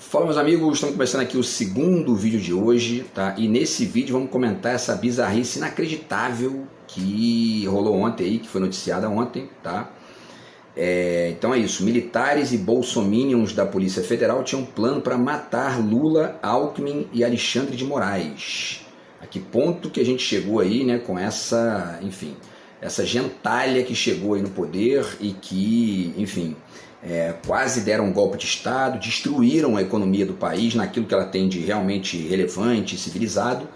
Fala, meus amigos, estamos começando aqui o segundo vídeo de hoje, tá? E nesse vídeo vamos comentar essa bizarrice inacreditável que rolou ontem aí, que foi noticiada ontem, tá? Então é isso, militares e bolsominions da Polícia Federal tinham um plano para matar Lula, Alckmin e Alexandre de Moraes. A que ponto que a gente chegou aí, né, com essa, enfim, essa gentalha que chegou aí no poder e que, enfim, quase deram um golpe de Estado, destruíram a economia do país naquilo que ela tem de realmente relevante, civilizado,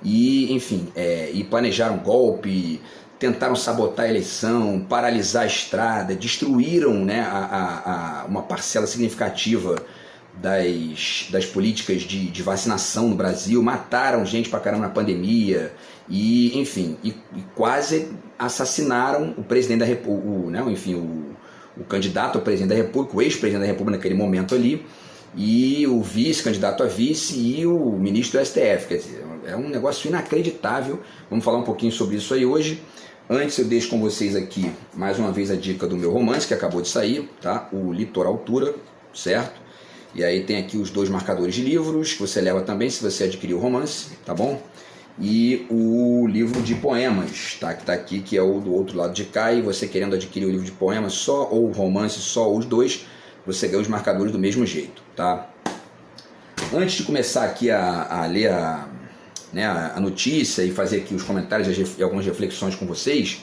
e, enfim, e planejaram golpe, tentaram sabotar a eleição, paralisar a estrada, destruíram, né, uma parcela significativa das políticas de vacinação no Brasil, mataram gente pra caramba na pandemia, e, enfim, e quase assassinaram o presidente da República, né, enfim, o candidato ao presidente da República, o ex-presidente da República naquele momento ali, e o vice-candidato a vice e o ministro do STF. Quer dizer, é um negócio inacreditável. Vamos falar um pouquinho sobre isso aí hoje. Antes eu deixo com vocês aqui, mais uma vez, a dica do meu romance, que acabou de sair, tá? O Litor Altura, certo? E aí tem aqui os dois marcadores de livros, que você leva também se você adquirir o romance, tá bom? E o livro de poemas, tá? Que tá aqui, que é o do outro lado de cá, e você querendo adquirir o livro de poemas só, ou o romance só, ou os dois, você ganha os marcadores do mesmo jeito, tá? Antes de começar aqui a ler a notícia e fazer aqui os comentários e algumas reflexões com vocês,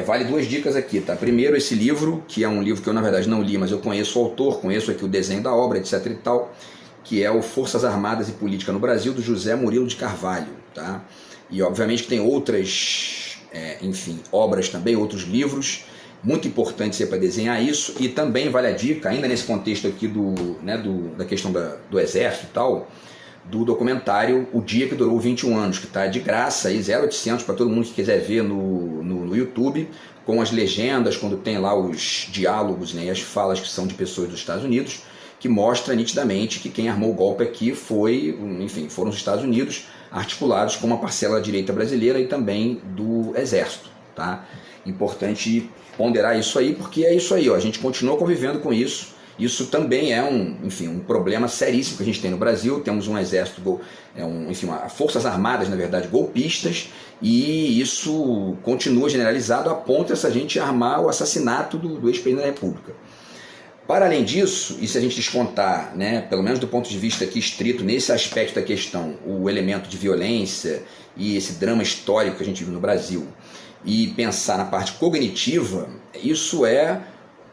vale duas dicas aqui, tá? Primeiro, esse livro, que é um livro que eu na verdade não li, mas eu conheço o autor, conheço aqui o desenho da obra, etc e tal, que é o Forças Armadas e Política no Brasil, do José Murilo de Carvalho, tá? E obviamente que tem outras, enfim, obras também, outros livros, muito importante para desenhar isso, e também vale a dica, ainda nesse contexto aqui da questão do Exército e tal, do documentário O Dia que Durou 21 Anos, que está de graça, aí, 0800 para todo mundo que quiser ver no YouTube, com as legendas, quando tem lá os diálogos, né, e as falas que são de pessoas dos Estados Unidos, que mostra nitidamente que quem armou o golpe aqui foram os Estados Unidos, articulados com uma parcela da direita brasileira e também do Exército, tá? Importante ponderar isso aí, porque é isso aí, ó, a gente continua convivendo com isso. Isso também é um problema seríssimo que a gente tem no Brasil. Temos um exército, forças armadas, na verdade, golpistas, e isso continua generalizado a ponto dessa gente armar o assassinato do ex-presidente da República. Para além disso, e se a gente descontar, né, pelo menos do ponto de vista aqui estrito, nesse aspecto da questão, o elemento de violência e esse drama histórico que a gente vive no Brasil, e pensar na parte cognitiva, isso é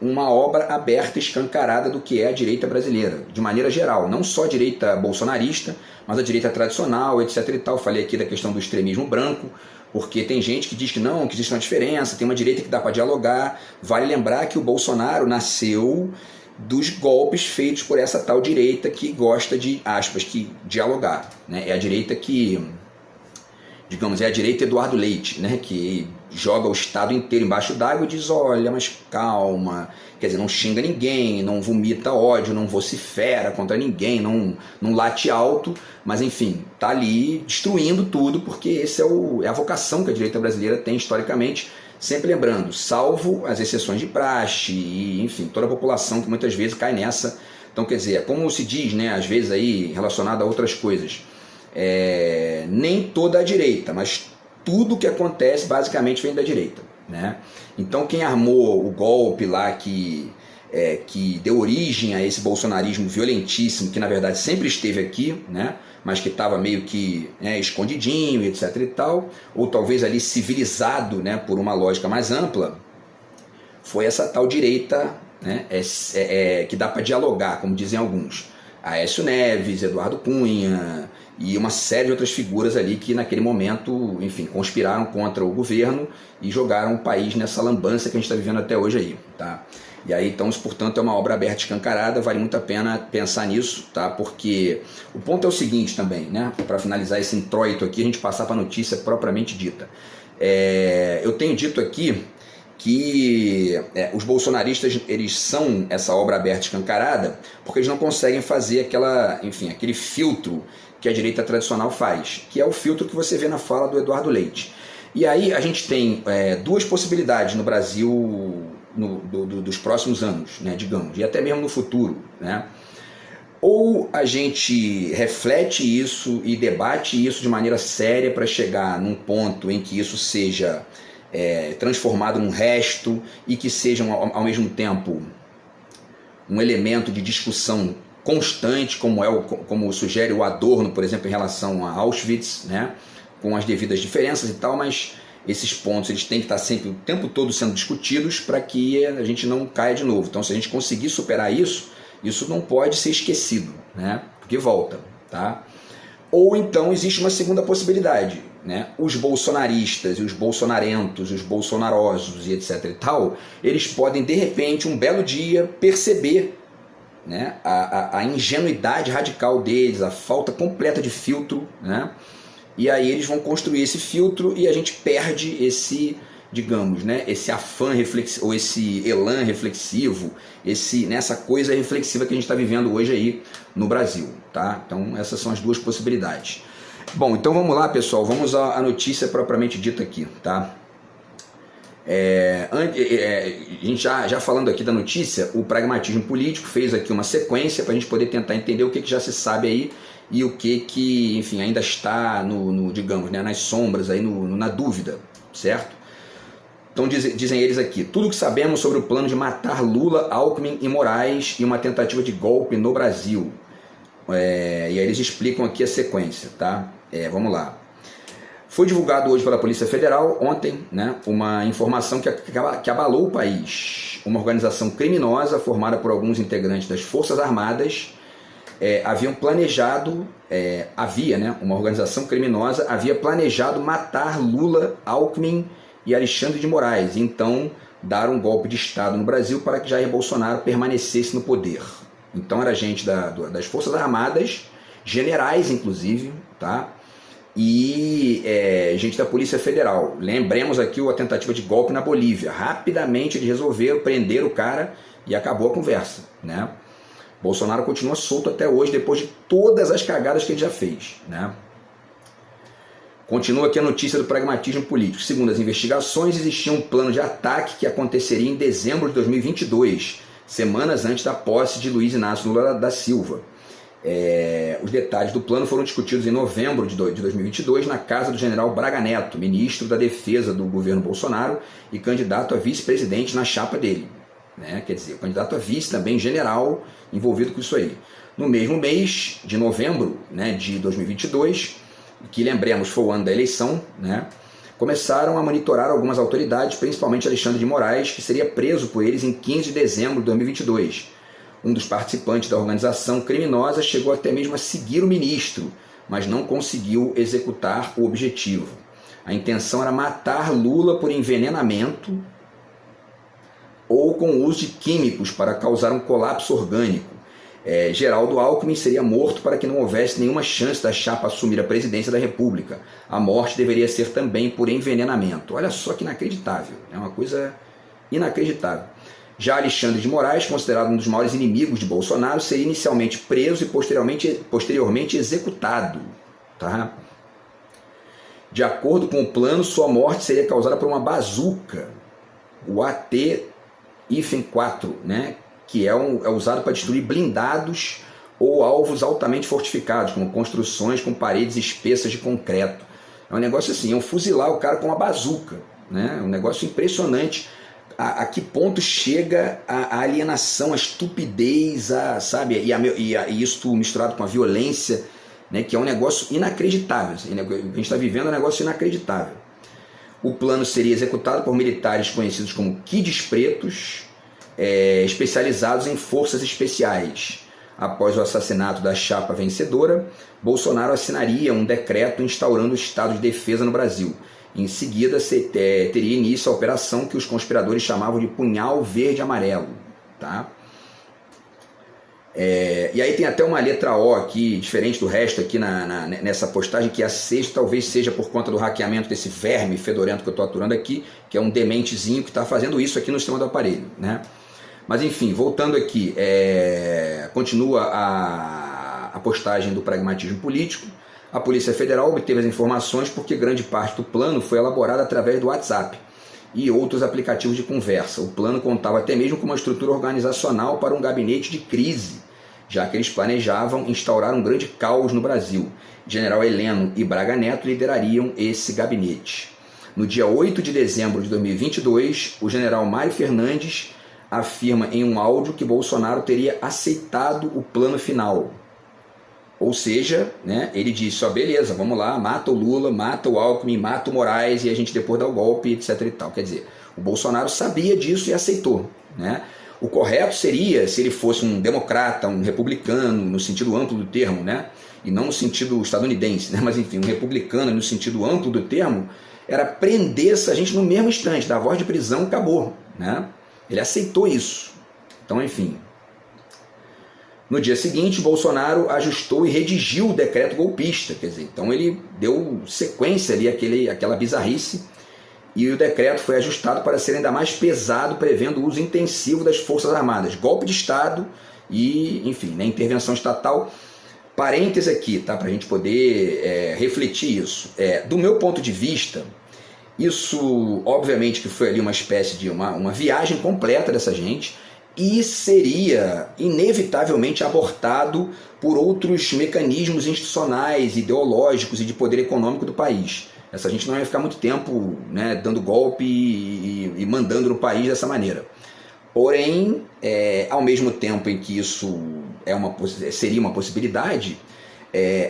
uma obra aberta, escancarada do que é a direita brasileira, de maneira geral, não só a direita bolsonarista, mas a direita tradicional, etc e tal. Falei aqui da questão do extremismo branco, porque tem gente que diz que não, que existe uma diferença, tem uma direita que dá para dialogar. Vale lembrar que o Bolsonaro nasceu dos golpes feitos por essa tal direita que gosta de, aspas, que dialogar, né? É a direita que, digamos, é a direita Eduardo Leite, né, que joga o Estado inteiro embaixo d'água e diz, olha, mas calma, quer dizer, não xinga ninguém, não vomita ódio, não vocifera contra ninguém, não late alto, mas enfim, tá ali destruindo tudo, porque esse é a vocação que a direita brasileira tem historicamente, sempre lembrando, salvo as exceções de praxe e, enfim, toda a população que muitas vezes cai nessa. Então, quer dizer, como se diz, né, às vezes aí relacionado a outras coisas, nem toda a direita, mas tudo que acontece basicamente vem da direita, né? Então quem armou o golpe lá que deu origem a esse bolsonarismo violentíssimo, que na verdade sempre esteve aqui, né, mas que estava meio que escondidinho, etc e tal, ou talvez ali civilizado, né, por uma lógica mais ampla, foi essa tal direita, né, que dá para dialogar, como dizem alguns. Aécio Neves, Eduardo Cunha e uma série de outras figuras ali que naquele momento, enfim, conspiraram contra o governo e jogaram o país nessa lambança que a gente está vivendo até hoje aí, tá? E aí, então, isso, portanto, é uma obra aberta, escancarada, vale muito a pena pensar nisso, tá? Porque o ponto é o seguinte também, né? Para finalizar esse introito aqui, a gente passar para a notícia propriamente dita. Eu tenho dito aqui que os bolsonaristas, eles são essa obra aberta escancarada porque eles não conseguem fazer aquele filtro que a direita tradicional faz, que é o filtro que você vê na fala do Eduardo Leite. E aí a gente tem duas possibilidades no Brasil dos próximos anos, né, digamos, e até mesmo no futuro, né? Ou a gente reflete isso e debate isso de maneira séria para chegar num ponto em que isso seja transformado num resto e que seja ao mesmo tempo um elemento de discussão constante, como sugere o Adorno, por exemplo, em relação a Auschwitz, né, com as devidas diferenças e tal, mas esses pontos eles têm que estar sempre o tempo todo sendo discutidos para que a gente não caia de novo. Então, se a gente conseguir superar isso, isso não pode ser esquecido, né, porque volta, tá? Ou então existe uma segunda possibilidade, né? Os bolsonaristas e os bolsonarentos, os bolsonarosos e etc e tal, eles podem de repente um belo dia perceber, né, a ingenuidade radical deles, a falta completa de filtro, né? E aí eles vão construir esse filtro e a gente perde esse, digamos, né, esse afã reflexivo, ou esse elan reflexivo, nessa coisa reflexiva que a gente está vivendo hoje aí no Brasil, tá? Então essas são as duas possibilidades. Bom, então vamos lá, pessoal, vamos à notícia propriamente dita aqui, tá? A gente já falando aqui da notícia, o Pragmatismo Político fez aqui uma sequência para a gente poder tentar entender o que já se sabe aí e o que enfim, ainda está digamos, né, nas sombras, aí na dúvida, certo? Então dizem eles aqui: tudo o que sabemos sobre o plano de matar Lula, Alckmin e Moraes e uma tentativa de golpe no Brasil. E aí eles explicam aqui a sequência, tá? Vamos lá. Foi divulgado hoje pela Polícia Federal, ontem, né, uma informação que abalou o país. Uma organização criminosa formada por alguns integrantes das Forças Armadas uma organização criminosa havia planejado matar Lula, Alckmin e Alexandre de Moraes, e então dar um golpe de Estado no Brasil para que Jair Bolsonaro permanecesse no poder. Então era gente das Forças Armadas, generais inclusive, tá? E gente da Polícia Federal. Lembremos aqui a tentativa de golpe na Bolívia. Rapidamente eles resolveram prender o cara e acabou a conversa, né? Bolsonaro continua solto até hoje, depois de todas as cagadas que ele já fez, né? Continua aqui a notícia do Pragmatismo Político. Segundo as investigações, existia um plano de ataque que aconteceria em dezembro de 2022, semanas antes da posse de Luiz Inácio Lula da Silva. Os detalhes do plano foram discutidos em novembro de 2022 na casa do general Braga Neto, ministro da Defesa do governo Bolsonaro e candidato a vice-presidente na chapa dele, né? Quer dizer, candidato a vice também, general, envolvido com isso aí. No mesmo mês de novembro, né, de 2022, que lembremos foi o ano da eleição, né, começaram a monitorar algumas autoridades, principalmente Alexandre de Moraes, que seria preso por eles em 15 de dezembro de 2022. Um dos participantes da organização criminosa chegou até mesmo a seguir o ministro, mas não conseguiu executar o objetivo. A intenção era matar Lula por envenenamento ou com o uso de químicos para causar um colapso orgânico. Geraldo Alckmin seria morto para que não houvesse nenhuma chance da chapa assumir a presidência da República. A morte deveria ser também por envenenamento. Olha só que inacreditável, é uma coisa inacreditável. Já Alexandre de Moraes, considerado um dos maiores inimigos de Bolsonaro, seria inicialmente preso e posteriormente executado, tá? De acordo com o plano, sua morte seria causada por uma bazuca, o AT-4, né, que é usado para destruir blindados ou alvos altamente fortificados, como construções com paredes espessas de concreto. É um negócio assim, fuzilar o cara com uma bazuca, né? Um negócio impressionante. A que ponto chega a alienação, a estupidez, sabe? E isso misturado com a violência, né? Que é um negócio inacreditável. O que a gente está vivendo é um negócio inacreditável. O plano seria executado por militares conhecidos como Kids Pretos, especializados em forças especiais. Após o assassinato da chapa vencedora, Bolsonaro assinaria um decreto instaurando o estado de defesa no Brasil. Em seguida, teria início a operação que os conspiradores chamavam de Punhal Verde Amarelo. Tá? E aí tem até uma letra O aqui, diferente do resto aqui nessa postagem, que a sexta talvez seja por conta do hackeamento desse verme fedorento que eu estou aturando aqui, que é um dementezinho que está fazendo isso aqui no sistema do aparelho, né? Mas enfim, voltando aqui, continua a postagem do Pragmatismo Político. A Polícia Federal obteve as informações porque grande parte do plano foi elaborada através do WhatsApp e outros aplicativos de conversa. O plano contava até mesmo com uma estrutura organizacional para um gabinete de crise, já que eles planejavam instaurar um grande caos no Brasil. General Heleno e Braga Neto liderariam esse gabinete. No dia 8 de dezembro de 2022, o general Mário Fernandes afirma em um áudio que Bolsonaro teria aceitado o plano final. Ou seja, né, ele disse, ó, beleza, vamos lá, mata o Lula, mata o Alckmin, mata o Moraes e a gente depois dá o golpe, etc e tal. Quer dizer, o Bolsonaro sabia disso e aceitou, né? O correto seria se ele fosse um democrata, um republicano, no sentido amplo do termo, né? E não no sentido estadunidense, né? Mas enfim, um republicano no sentido amplo do termo, era prender essa gente no mesmo instante, dar voz de prisão, acabou, né? Ele aceitou isso. Então, enfim. No dia seguinte, Bolsonaro ajustou e redigiu o decreto golpista, quer dizer, então ele deu sequência ali àquela bizarrice, e o decreto foi ajustado para ser ainda mais pesado, prevendo o uso intensivo das Forças Armadas, golpe de Estado e, enfim, né, intervenção estatal. Parêntese aqui, tá, para a gente poder refletir isso. Do meu ponto de vista, isso, obviamente, que foi ali uma espécie de uma viagem completa dessa gente, e seria inevitavelmente abortado por outros mecanismos institucionais, ideológicos e de poder econômico do país. Essa gente não ia ficar muito tempo, né, dando golpe e mandando no país dessa maneira. Porém, ao mesmo tempo em que isso seria uma possibilidade,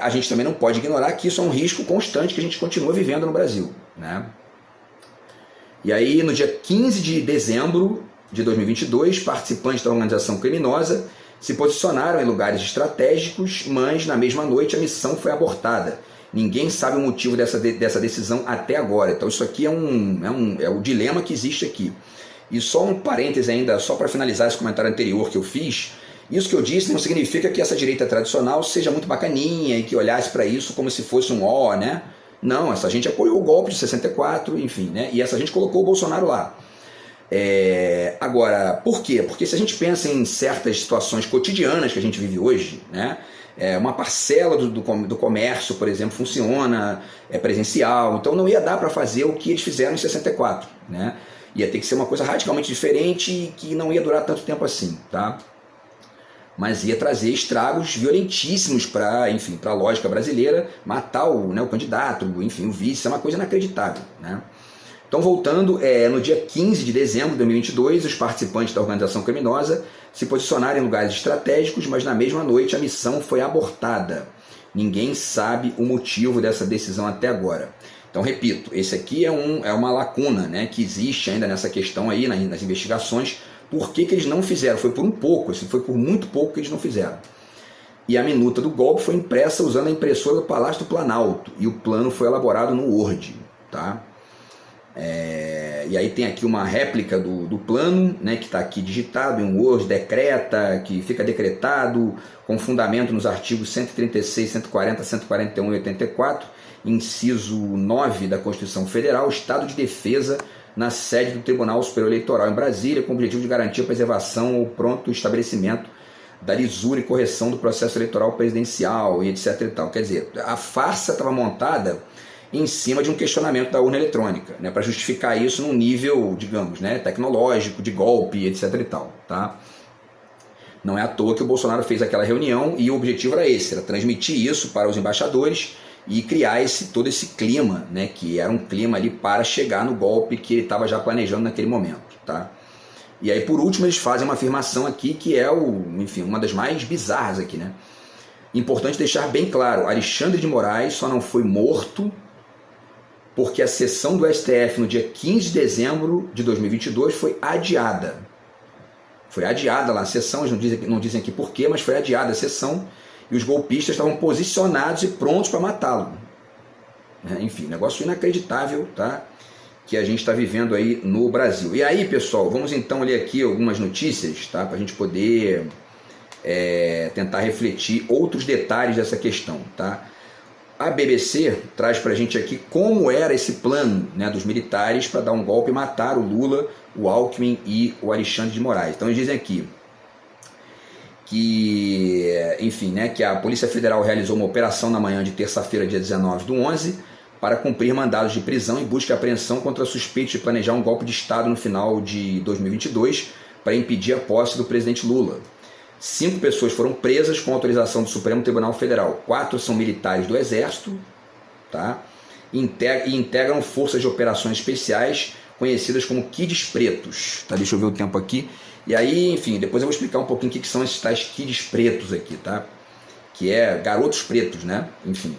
a gente também não pode ignorar que isso é um risco constante que a gente continua vivendo no Brasil, né? E aí, no dia 15 de dezembro de 2022, participantes da organização criminosa se posicionaram em lugares estratégicos, mas na mesma noite a missão foi abortada. Ninguém sabe o motivo dessa decisão até agora. Então isso aqui é o dilema que existe aqui. E só um parêntese ainda, só para finalizar esse comentário anterior que eu fiz, isso que eu disse não significa que essa direita tradicional seja muito bacaninha e que olhasse para isso como se fosse um ó, né? Não, essa gente apoiou o golpe de 64, enfim, né? E essa gente colocou o Bolsonaro lá. Agora, por quê? Porque se a gente pensa em certas situações cotidianas que a gente vive hoje, né? Uma parcela do comércio, por exemplo, funciona, é presencial, então não ia dar para fazer o que eles fizeram em 64, né? Ia ter que ser uma coisa radicalmente diferente e que não ia durar tanto tempo assim, tá? Mas ia trazer estragos violentíssimos para, enfim, para a lógica brasileira, matar o candidato, enfim, o vice, é uma coisa inacreditável, né? Então, voltando, no dia 15 de dezembro de 2022, os participantes da organização criminosa se posicionaram em lugares estratégicos, mas na mesma noite a missão foi abortada. Ninguém sabe o motivo dessa decisão até agora. Então, repito, esse aqui é uma lacuna, né, que existe ainda nessa questão aí, nas investigações. Por que eles não fizeram? Foi por um pouco, foi por muito pouco que eles não fizeram. E a minuta do golpe foi impressa usando a impressora do Palácio do Planalto, e o plano foi elaborado no Word, tá? E aí tem aqui uma réplica do plano, né, que está aqui digitado em Word, decreta, que fica decretado com fundamento nos artigos 136, 140, 141 e 84, inciso 9 da Constituição Federal, estado de defesa na sede do Tribunal Superior Eleitoral em Brasília, com o objetivo de garantir a preservação ou pronto estabelecimento da lisura e correção do processo eleitoral presidencial e etc e tal. Quer dizer, a farsa estava montada em cima de um questionamento da urna eletrônica, né, para justificar isso num nível, digamos, né, tecnológico, de golpe, etc e tal, tá? Não é à toa que o Bolsonaro fez aquela reunião e o objetivo era esse, era transmitir isso para os embaixadores e criar todo esse clima, né, que era um clima ali para chegar no golpe que ele estava já planejando naquele momento, tá? E aí, por último, eles fazem uma afirmação aqui que é, enfim, uma das mais bizarras aqui, né? Importante deixar bem claro, Alexandre de Moraes só não foi morto porque a sessão do STF no dia 15 de dezembro de 2022 foi adiada. Foi adiada lá a sessão, eles não dizem aqui por quê, mas foi adiada a sessão e os golpistas estavam posicionados e prontos para matá-lo. Enfim, negócio inacreditável, tá? Que a gente está vivendo aí no Brasil. E aí, pessoal, vamos então ler aqui algumas notícias, tá? Para a gente poder tentar refletir outros detalhes dessa questão, tá? A BBC traz para a gente aqui como era esse plano, né, dos militares para dar um golpe e matar o Lula, o Alckmin e o Alexandre de Moraes. Então eles dizem aqui que, enfim, né, que a Polícia Federal realizou uma operação na manhã de terça-feira, dia 19/11, para cumprir mandados de prisão e busca e apreensão contra suspeitos de planejar um golpe de Estado no final de 2022 para impedir a posse do presidente Lula. 5 pessoas foram presas com autorização do Supremo Tribunal Federal. 4 são militares do Exército, tá? E integram forças de operações especiais conhecidas como Kids Pretos. Tá? Deixa eu ver o tempo aqui. E aí, enfim, depois eu vou explicar um pouquinho o que são esses tais Kids Pretos aqui, tá? Que é garotos pretos, né? Enfim.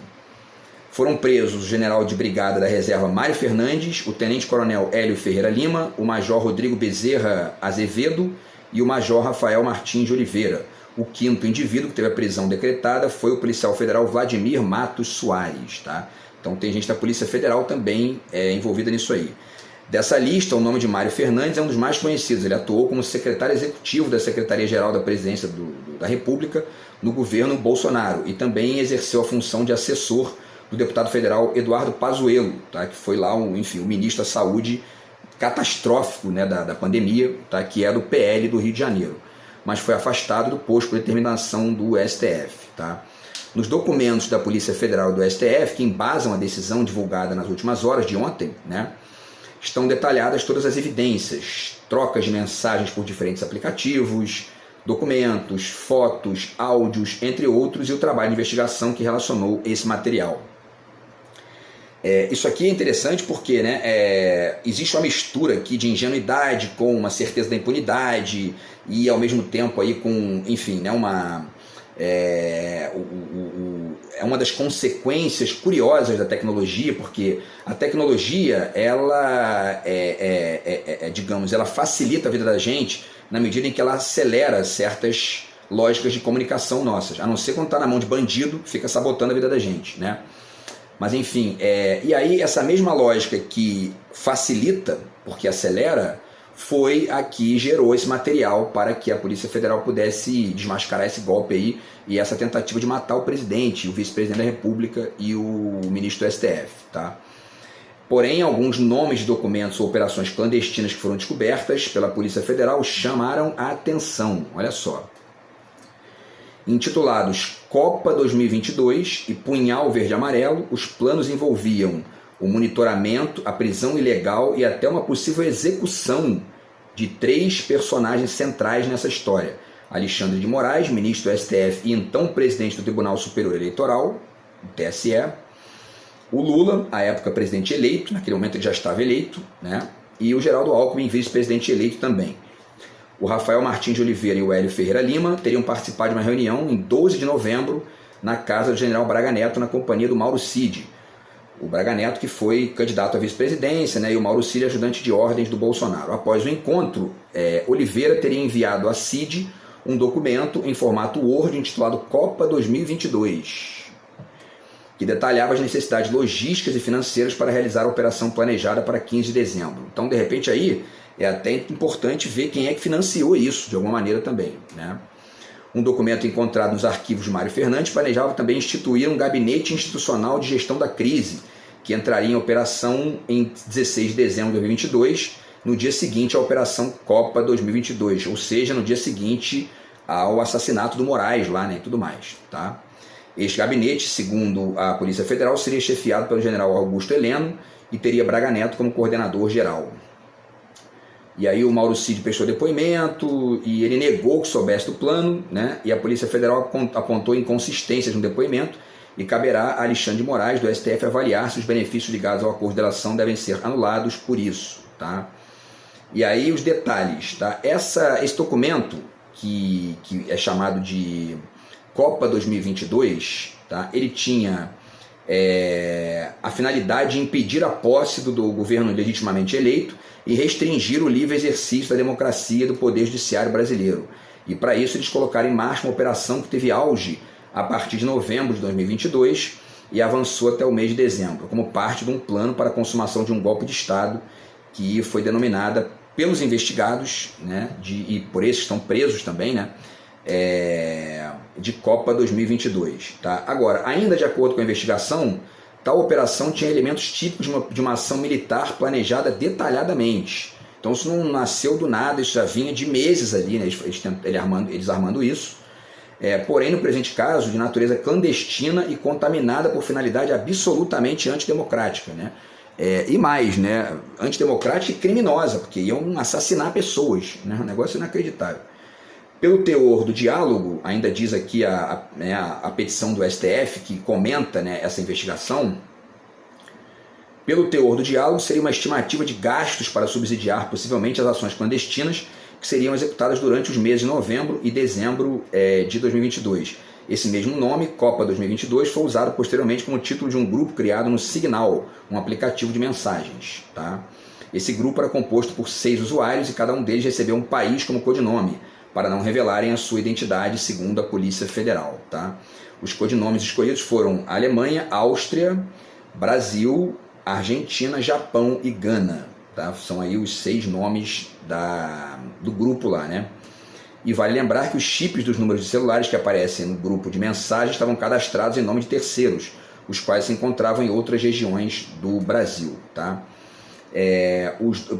Foram presos o general de brigada da reserva Mário Fernandes, o tenente-coronel Hélio Ferreira Lima, o major Rodrigo Bezerra Azevedo e o major Rafael Martins de Oliveira. O 5º indivíduo que teve a prisão decretada foi o policial federal Vladimir Matos Soares, tá? Então tem gente da Polícia Federal também envolvida nisso aí. Dessa lista, o nome de Mário Fernandes é um dos mais conhecidos. Ele atuou como secretário executivo da Secretaria-Geral da Presidência da República no governo Bolsonaro e também exerceu a função de assessor do deputado federal Eduardo Pazuello, tá? Que foi lá o ministro da Saúde catastrófico, né, da pandemia, tá? Que é do PL do Rio de Janeiro, mas foi afastado do posto por determinação do STF. Tá? Nos documentos da Polícia Federal e do STF, que embasam a decisão divulgada nas últimas horas de ontem, né, estão detalhadas todas as evidências, trocas de mensagens por diferentes aplicativos, documentos, fotos, áudios, entre outros, e o trabalho de investigação que relacionou esse material. Isso aqui é interessante porque, né, existe uma mistura aqui de ingenuidade com uma certeza da impunidade e ao mesmo tempo aí com, enfim, né, é uma das consequências curiosas da tecnologia, porque a tecnologia ela digamos, ela facilita a vida da gente na medida em que ela acelera certas lógicas de comunicação nossas, a não ser quando está na mão de bandido, fica sabotando a vida da gente, né? Mas enfim, e aí essa mesma lógica que facilita, porque acelera, foi a que gerou esse material para que a Polícia Federal pudesse desmascarar esse golpe aí e essa tentativa de matar o presidente, o vice-presidente da República e o ministro do STF. Tá? Porém, alguns nomes de documentos ou operações clandestinas que foram descobertas pela Polícia Federal chamaram a atenção. Olha só. Intitulados Copa 2022 e Punhal Verde-Amarelo, os planos envolviam o monitoramento, a prisão ilegal e até uma possível execução de 3 personagens centrais nessa história. Alexandre de Moraes, ministro do STF e então presidente do Tribunal Superior Eleitoral, o TSE. O Lula, à época presidente eleito, naquele momento ele já estava eleito, né? E o Geraldo Alckmin, vice-presidente eleito também. O Rafael Martins de Oliveira e o Hélio Ferreira Lima teriam participado de uma reunião em 12 de novembro na casa do general Braga Neto, na companhia do Mauro Cid. O Braga Neto, que foi candidato à vice-presidência, né, e o Mauro Cid, ajudante de ordens do Bolsonaro. Após o encontro, Oliveira teria enviado a Cid um documento em formato Word intitulado Copa 2022, que detalhava as necessidades logísticas e financeiras para realizar a operação planejada para 15 de dezembro. Então, de repente, aí é até importante ver quem é que financiou isso, de alguma maneira também, né? Um documento encontrado nos arquivos de Mário Fernandes planejava também instituir um gabinete institucional de gestão da crise, que entraria em operação em 16 de dezembro de 2022, no dia seguinte à Operação Copa 2022, ou seja, no dia seguinte ao assassinato do Moraes lá, né, e tudo mais, tá? Este gabinete, segundo a Polícia Federal, seria chefiado pelo general Augusto Heleno e teria Braga Neto como coordenador geral. E aí o Mauro Cid prestou depoimento e ele negou que soubesse do plano, né? E a Polícia Federal apontou inconsistências no depoimento e caberá a Alexandre de Moraes, do STF, avaliar se os benefícios ligados ao acordo de delação devem ser anulados por isso. Tá? E aí os detalhes. Tá? Esse documento, que é chamado de Copa 2022, tá? Ele tinha a finalidade de impedir a posse do governo legitimamente eleito e restringir o livre exercício da democracia do Poder Judiciário brasileiro. E para isso eles colocaram em marcha uma operação que teve auge a partir de novembro de 2022 e avançou até o mês de dezembro, como parte de um plano para a consumação de um golpe de Estado que foi denominada pelos investigados, né, e por esses que estão presos também, né, de Copa 2022. Tá? Agora, ainda de acordo com a investigação, tal operação tinha elementos típicos de uma ação militar planejada detalhadamente. Então isso não nasceu do nada, isso já vinha de meses ali, né? Eles armando isso. Porém, no presente caso, de natureza clandestina e contaminada por finalidade absolutamente antidemocrática. Né? E mais, né? Antidemocrática e criminosa, porque iam assassinar pessoas. Né? Um negócio inacreditável. Pelo teor do diálogo, ainda diz aqui a petição do STF que comenta, né, essa investigação. Pelo teor do diálogo, seria uma estimativa de gastos para subsidiar possivelmente as ações clandestinas que seriam executadas durante os meses de novembro e dezembro de 2022. Esse mesmo nome, Copa 2022, foi usado posteriormente como título de um grupo criado no Signal, um aplicativo de mensagens. Tá? Esse grupo era composto por 6 usuários e cada um deles recebeu um país como codinome, para não revelarem a sua identidade, segundo a Polícia Federal. Tá? Os codinomes escolhidos foram Alemanha, Áustria, Brasil, Argentina, Japão e Gana. Tá? São aí os 6 nomes do grupo lá, né? E vale lembrar que os chips dos números de celulares que aparecem no grupo de mensagens estavam cadastrados em nome de terceiros, os quais se encontravam em outras regiões do Brasil. Tá?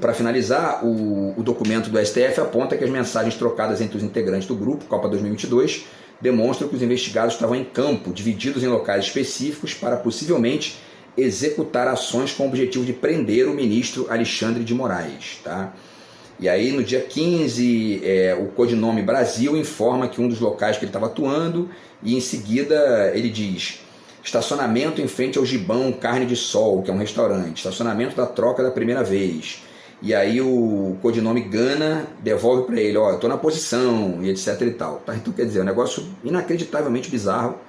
Para finalizar, o documento do STF aponta que as mensagens trocadas entre os integrantes do grupo Copa 2022 demonstram que os investigados estavam em campo, divididos em locais específicos para possivelmente executar ações com o objetivo de prender o ministro Alexandre de Moraes. Tá? E aí no dia 15, o codinome Brasil informa que um dos locais que ele estava atuando, e em seguida ele diz: estacionamento em frente ao Gibão Carne de Sol, que é um restaurante, estacionamento da troca da primeira vez. E aí o codinome Gana devolve para ele: ó, eu estou na posição, e etc e tal. Tá? Então quer dizer, é um negócio inacreditavelmente bizarro.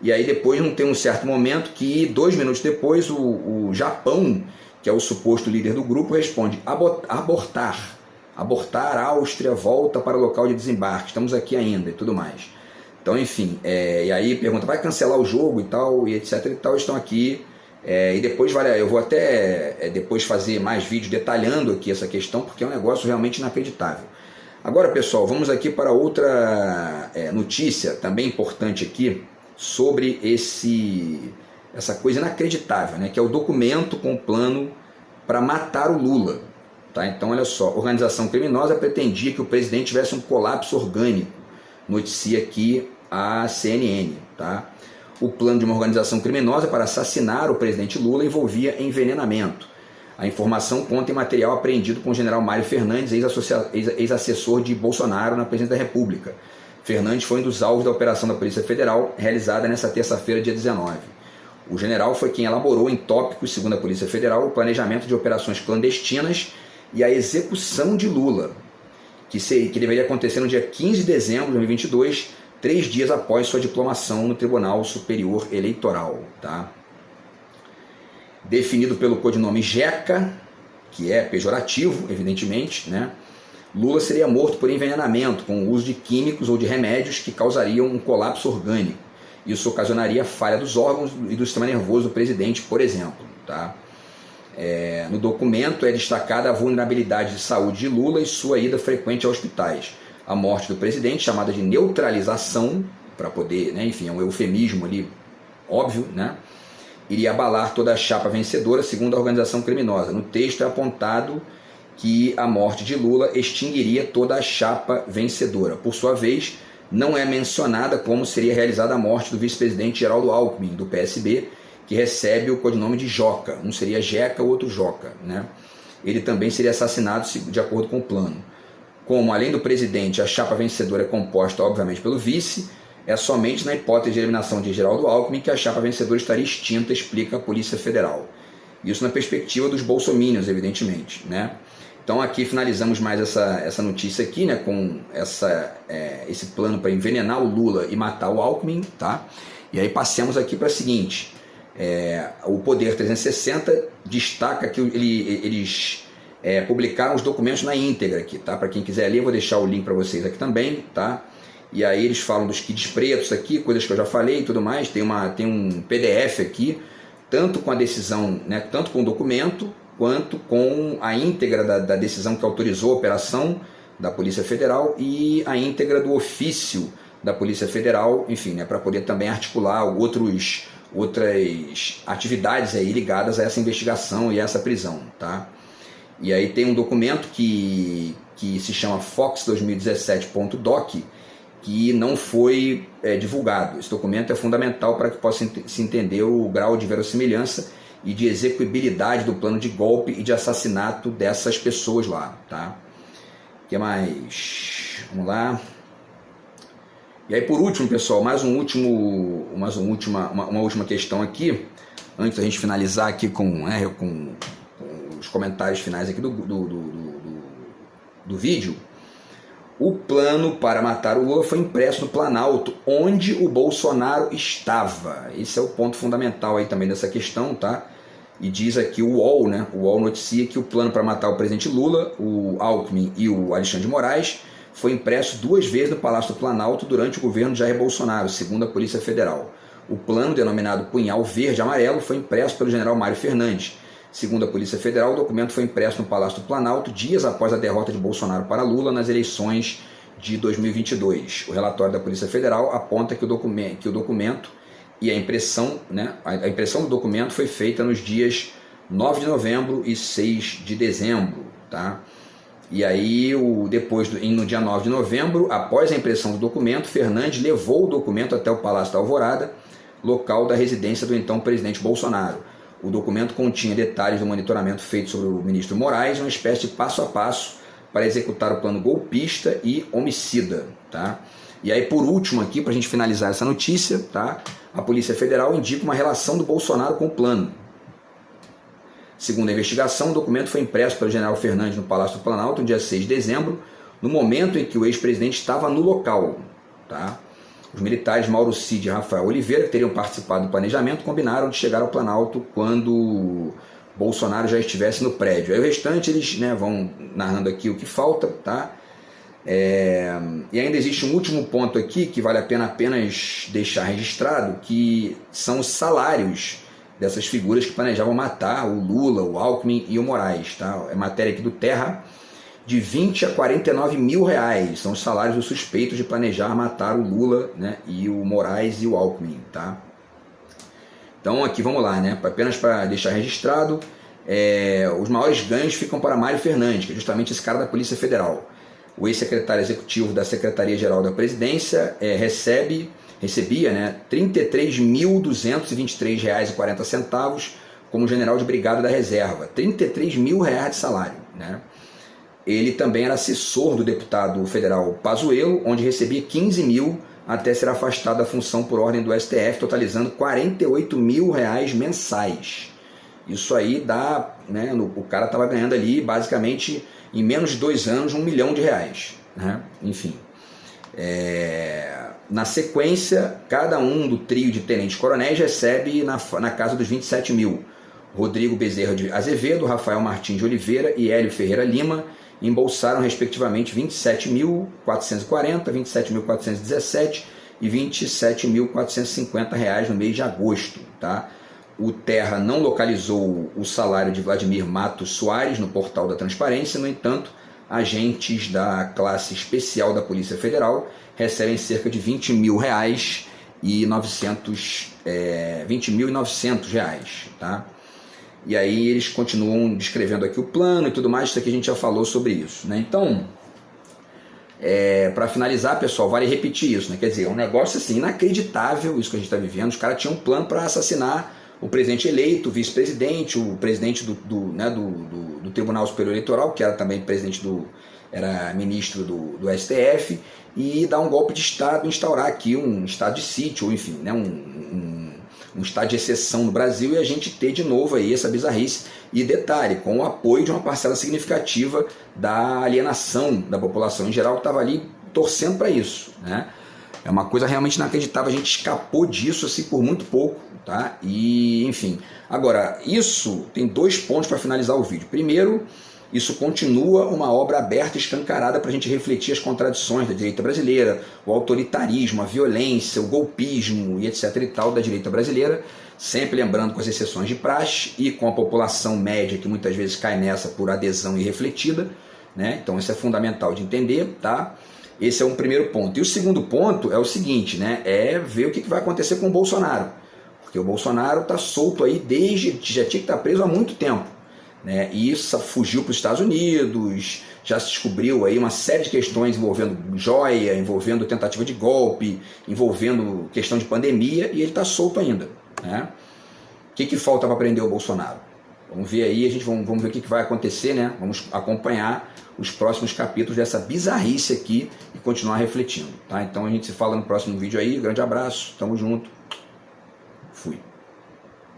E aí depois não tem um certo momento que 2 minutos depois o Japão, que é o suposto líder do grupo, responde: abortar, Áustria, volta para o local de desembarque, estamos aqui ainda e tudo mais. Então, enfim, e aí pergunta: vai cancelar o jogo e tal, e etc e tal, estão aqui. E depois eu vou até depois fazer mais vídeos detalhando aqui essa questão, porque é um negócio realmente inacreditável. Agora, pessoal, vamos aqui para outra notícia também importante aqui, sobre essa coisa inacreditável, né, que é o documento com o plano para matar o Lula. Tá? Então, olha só, a organização criminosa pretendia que o presidente tivesse um colapso orgânico, noticia aqui a CNN. Tá? O plano de uma organização criminosa para assassinar o presidente Lula envolvia envenenamento. A informação conta em material apreendido com o general Mário Fernandes, ex-assessor de Bolsonaro na presidência da República. Fernandes foi um dos alvos da operação da Polícia Federal, realizada nesta terça-feira, dia 19. O general foi quem elaborou em tópicos, segundo a Polícia Federal, o planejamento de operações clandestinas e a execução de Lula, que deveria acontecer no dia 15 de dezembro de 2022, 3 dias após sua diplomação no Tribunal Superior Eleitoral. Tá? Definido pelo codinome Jeca, que é pejorativo, evidentemente, né? Lula seria morto por envenenamento com o uso de químicos ou de remédios que causariam um colapso orgânico. Isso ocasionaria falha dos órgãos e do sistema nervoso do presidente, por exemplo. Tá? No documento é destacada a vulnerabilidade de saúde de Lula e sua ida frequente a hospitais. A morte do presidente, chamada de neutralização, para poder, né, enfim, é um eufemismo ali óbvio, né, iria abalar toda a chapa vencedora, segundo a organização criminosa. No texto é apontado que a morte de Lula extinguiria toda a chapa vencedora. Por sua vez, não é mencionada como seria realizada a morte do vice-presidente Geraldo Alckmin, do PSB, que recebe o codinome de Joca. Um seria Jeca, o outro Joca. Né? Ele também seria assassinado de acordo com o plano. Como, além do presidente, a chapa vencedora é composta, obviamente, pelo vice, é somente na hipótese de eliminação de Geraldo Alckmin que a chapa vencedora estaria extinta, explica a Polícia Federal. Isso na perspectiva dos bolsominions, evidentemente. Né? Então aqui finalizamos mais essa notícia aqui, né, com esse plano para envenenar o Lula e matar o Alckmin. Tá? E aí passemos aqui para a seguinte: o Poder 360 destaca que eles publicaram os documentos na íntegra aqui, tá? Para quem quiser ler, eu vou deixar o link para vocês aqui também, tá? E aí eles falam dos kits pretos aqui, coisas que eu já falei e tudo mais. Tem um PDF aqui, tanto com a decisão, né, tanto com o documento, quanto com a íntegra da decisão que autorizou a operação da Polícia Federal e a íntegra do ofício da Polícia Federal, enfim, né, para poder também articular outras atividades aí ligadas a essa investigação e a essa prisão, tá? E aí tem um documento que se chama fox2017.doc, que não foi divulgado. Esse documento é fundamental para que possa se entender o grau de verossimilhança e de execuibilidade do plano de golpe e de assassinato dessas pessoas lá. Tá? O que mais? Vamos lá. E aí, por último, pessoal, uma última questão aqui, antes da gente finalizar aqui com os comentários finais aqui do vídeo. O plano para matar o Lula foi impresso no Planalto, onde o Bolsonaro estava. Esse é o ponto fundamental aí também dessa questão, tá? E diz aqui o UOL, né? O UOL noticia que o plano para matar o presidente Lula, o Alckmin e o Alexandre de Moraes foi impresso 2 vezes no Palácio do Planalto durante o governo de Jair Bolsonaro, segundo a Polícia Federal. O plano, denominado Punhal Verde e Amarelo, foi impresso pelo general Mário Fernandes. Segundo a Polícia Federal, o documento foi impresso no Palácio do Planalto dias após a derrota de Bolsonaro para Lula nas eleições de 2022. O relatório da Polícia Federal aponta que o documento e a impressão do documento foi feita nos dias 9 de novembro e 6 de dezembro, tá? E aí, no dia 9 de novembro, após a impressão do documento, Fernandes levou o documento até o Palácio da Alvorada, local da residência do então presidente Bolsonaro. O documento continha detalhes do monitoramento feito sobre o ministro Moraes, uma espécie de passo a passo para executar o plano golpista e homicida, tá? E aí, por último aqui, para a gente finalizar essa notícia, tá? A Polícia Federal indica uma relação do Bolsonaro com o plano. Segundo a investigação, o documento foi impresso pelo general Fernandes no Palácio do Planalto no dia 6 de dezembro, no momento em que o ex-presidente estava no local, tá? Os militares Mauro Cid e Rafael Oliveira, que teriam participado do planejamento, combinaram de chegar ao Planalto quando Bolsonaro já estivesse no prédio. Aí o restante eles vão narrando aqui o que falta, tá? E ainda existe um último ponto aqui que vale a pena apenas deixar registrado, que são os salários dessas figuras que planejavam matar o Lula, o Alckmin e o Moraes, tá? É matéria aqui do Terra, de 20 a 49 mil reais, são os salários dos suspeitos de planejar matar o Lula, né, e o Moraes e o Alckmin, tá? Então aqui vamos lá, né, apenas para deixar registrado, os maiores ganhos ficam para Mário Fernandes, que é justamente esse cara da Polícia Federal. O ex-secretário executivo da Secretaria-Geral da Presidência recebia, né, R$ 33.223,40 como general de brigada da reserva, R$ 33 mil de salário, né? Ele também era assessor do deputado federal Pazuello, onde recebia 15 mil até ser afastado da função por ordem do STF, totalizando 48 mil reais mensais. Isso aí dá, né, o cara estava ganhando ali, basicamente, em menos de 2 anos, R$1 milhão, né? Enfim. Na sequência, cada um do trio de tenentes-coronéis recebe na casa dos 27 mil. Rodrigo Bezerra de Azevedo, Rafael Martins de Oliveira e Hélio Ferreira Lima embolsaram respectivamente R$ 27.440, R$ 27.417 e R$ 27.450 no mês de agosto, tá? O Terra não localizou o salário de Vladimir Matos Soares no portal da Transparência, no entanto, agentes da classe especial da Polícia Federal recebem cerca de R$ 20.900, tá? E aí eles continuam descrevendo aqui o plano e tudo mais, isso aqui a gente já falou sobre isso, né? Então, para finalizar, pessoal, vale repetir isso, né? Quer dizer, é um negócio assim inacreditável isso que a gente está vivendo. Os caras tinham um plano para assassinar o presidente eleito, o vice-presidente, o presidente do Tribunal Superior Eleitoral, que era também era ministro do STF, e dar um golpe de Estado, instaurar aqui um estado de sítio, ou enfim, né, um estado de exceção no Brasil, e a gente ter de novo aí essa bizarrice, e detalhe, com o apoio de uma parcela significativa da alienação da população em geral, que estava ali torcendo para isso, né? É uma coisa realmente inacreditável, a gente escapou disso assim por muito pouco, tá? E enfim, agora, isso tem 2 pontos para finalizar o vídeo. Primeiro, isso continua uma obra aberta e escancarada para a gente refletir as contradições da direita brasileira, o autoritarismo, a violência, o golpismo e etc. e tal da direita brasileira, sempre lembrando com as exceções de praxe e com a população média que muitas vezes cai nessa por adesão irrefletida, né? Então isso é fundamental de entender, tá? Esse é um primeiro ponto. E o segundo ponto é o seguinte, né? É ver o que vai acontecer com o Bolsonaro, porque o Bolsonaro está solto aí já tinha que estar preso há muito tempo, né? E isso fugiu para os Estados Unidos, já se descobriu aí uma série de questões envolvendo joia, envolvendo tentativa de golpe, envolvendo questão de pandemia, e ele está solto ainda, né? O que falta para prender o Bolsonaro? Vamos ver aí, vamos ver o que vai acontecer, né? Vamos acompanhar os próximos capítulos dessa bizarrice aqui e continuar refletindo, tá? Então a gente se fala no próximo vídeo aí. Grande abraço, tamo junto. Fui.